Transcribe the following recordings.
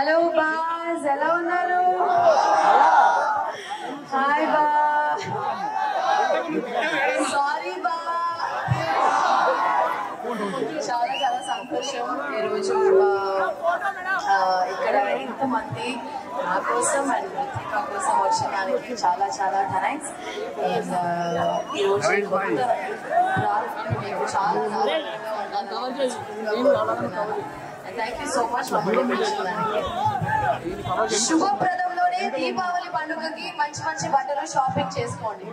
Hello boss, ఎలా ఉన్నారు? Hi బా, సారీ బా. చాలా చాలా సంతోషం ఈరోజు ఇక్కడ ఇంతమంది నా కోసం అండ్ రితికా కోసం వచ్చడానికి చాలా చాలా థ్యాంక్స్. అండ్ ఈరోజు మీకు చాలా థ్యాంక్ యూ సో మచ్ పంపించడానికి. శుభప్రదంలోనే దీపావళి పండుగకి మంచి మంచి బట్టలు షాపింగ్ చేసుకోండి,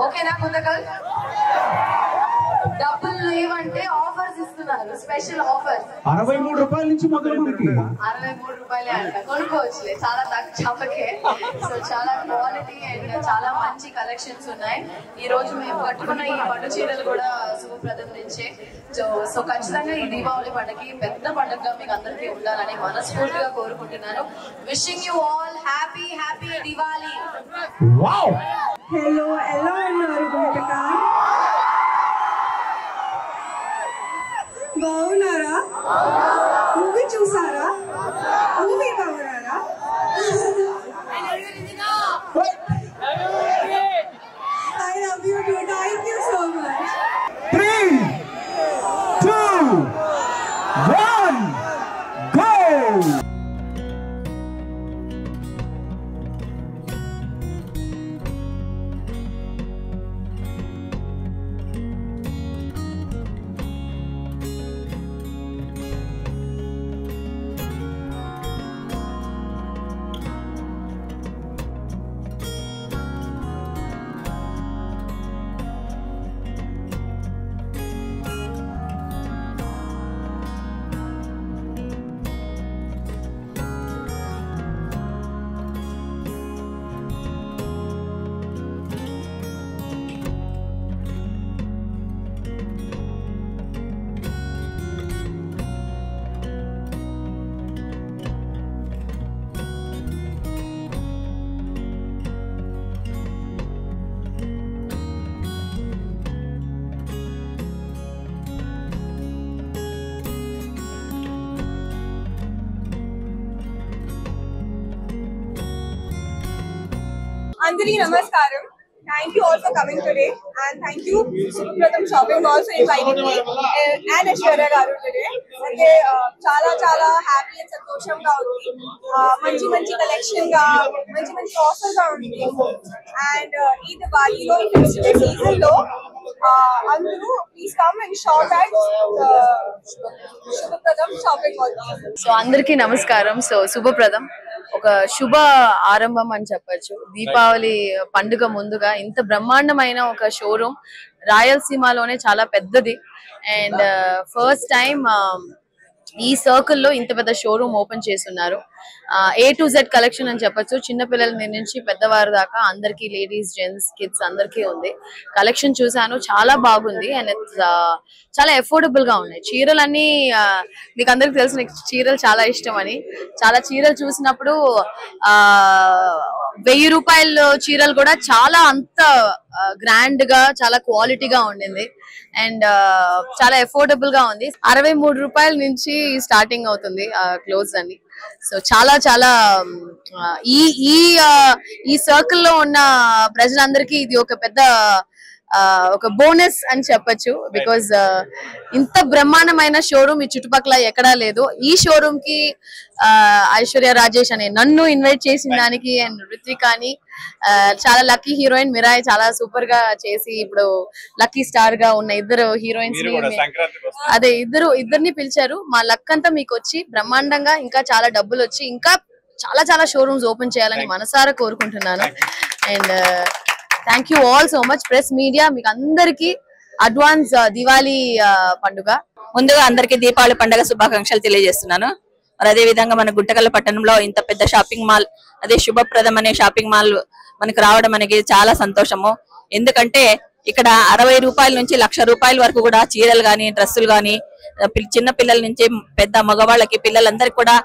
ఓకేనా? కొందకల్ డబ్బులు లేవంటే ఆఫర్స్ ఇస్తున్నారు, స్పెషల్ ఆఫర్స్. 63 రూపాయల నుంచి మొదలు 63 రూపాయలే అంట, కొనుక్కోవచ్చులే, చాలా తక్కువకే. సో చాలా క్వాలిటీ అండ్ చాలా మంచి కలెక్షన్స్ ఉన్నాయి. ఈ రోజు మేము కట్టుకున్న ఈ పట్టు చీరలు కూడా శుభప్రదం నుంచే. సో ఖచ్చితంగా ఈ దీపావళి పండుగకి పెద్ద పండుగగా మీకు అందరికీ ఉండాలని మనస్ఫూర్తిగా కోరుకుంటున్నాను. Wishing you all happy happy Diwali. Hello, ఎలా ఉన్నారు? బాగున్నారా? మూవీ చూసారా? మూవీ బాగున్నారా? I love you too. Thank you so much. 3, 2, 1, go! Andri namaskaram. Thank you all for coming today, and thank you Supratham Shopping Mall for inviting me and Aishwarya garu today. అంటే చాలా చాలా happy and సంతోషంగా ఉంది. మంచి మంచి collection గా మంచి మంచి ఆఫర్ గా ఉంది. అండ్ ఈ దివాళీలో ఈ ఫెస్టివల్ సీజన్ లో అందరూ please come and shop at Shubhapradam shopping mall. So అందరికీ నమస్కారం. సో శుభప్రదం ఒక శుభ ఆరంభం అని చెప్పచ్చు. దీపావళి పండుగ ముందుగా ఇంత బ్రహ్మాండమైన ఒక షోరూమ్ రాయలసీమలోనే చాలా పెద్దది. అండ్ ఫస్ట్ టైం ఈ సర్కిల్ లో ఇంత పెద్ద షోరూమ్ ఓపెన్ చేస్తున్నారు. A to Z కలెక్షన్ అని చెప్పచ్చు. చిన్న పిల్లల నుంచి పెద్దవారి దాకా అందరికి, లేడీస్, జెంట్స్, కిడ్స్ అందరికీ ఉంది. కలెక్షన్ చూసాను, చాలా బాగుంది. అండ్ చాలా అఫోర్డబుల్ గా ఉన్నాయి. చీరలన్నీ మీకు అందరికి తెలుసు, నాకు చీరలు చాలా ఇష్టం అని. చాలా చీరలు చూసినప్పుడు 1000 రూపాయల చీరలు కూడా చాలా అంత గ్రాండ్ గా చాలా క్వాలిటీగా ఉండింది. అండ్ చాలా అఫోర్డబుల్ గా ఉంది. 63 రూపాయల నుంచి స్టార్టింగ్ అవుతుంది క్లోత్స్ అన్ని. సో చాలా చాలా ఈ సర్కిల్ లో ఉన్న ప్రజలందరికీ ఇది ఒక పెద్ద ఒక బోనస్ అని చెప్పచ్చు. బికాజ్ ఇంత బ్రహ్మాండమైన షోరూమ్ ఈ చుట్టుపక్కల ఎక్కడా లేదు. ఈ షోరూమ్ కి ఐశ్వర్య రాజేష్ అనే నన్ను ఇన్వైట్ చేసిన దానికి, అండ్ రితికాని, చాలా లక్కీ హీరోయిన్ మిరాయ్ చాలా సూపర్ గా చేసి ఇప్పుడు లక్కీ స్టార్ గా ఉన్న ఇద్దరు హీరోయిన్స్ అదే ఇద్దరిని పిలిచారు. మా లక్ అంతా మీకు వచ్చి బ్రహ్మాండంగా ఇంకా చాలా డబ్బులు వచ్చి ఇంకా చాలా చాలా షోరూమ్స్ ఓపెన్ చేయాలని మనసారా కోరుకుంటున్నాను. And thank you all so much press media. మీకు అందరికి అడ్వాన్స్ దివాళీ పండుగ. ముందుగా అందరికి దీపావళి పండుగ శుభాకాంక్షలు తెలియజేస్తున్నాను. మరి అదే విధంగా మన గుంటకల్ పట్టణంలో ఇంత పెద్ద షాపింగ్ మాల్, అదే శుభప్రదం అనే షాపింగ్ మాల్ మనకు రావడం అనేది చాలా సంతోషము. ఎందుకంటే ఇక్కడ 60 రూపాయల నుంచి 1,00,000 రూపాయల వరకు కూడా చీరలు గాని, డ్రెస్సులు గాని, చిన్న పిల్లల నుంచి పెద్ద మగవాళ్ళకి, పిల్లలందరికీ కూడా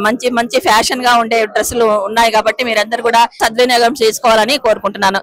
మంచి మంచి ఫ్యాషన్ గా ఉండే డ్రెస్సులు ఉన్నాయి. కాబట్టి మీరందరూ కూడా సద్వినియోగం చేసుకోవాలని కోరుకుంటున్నాను.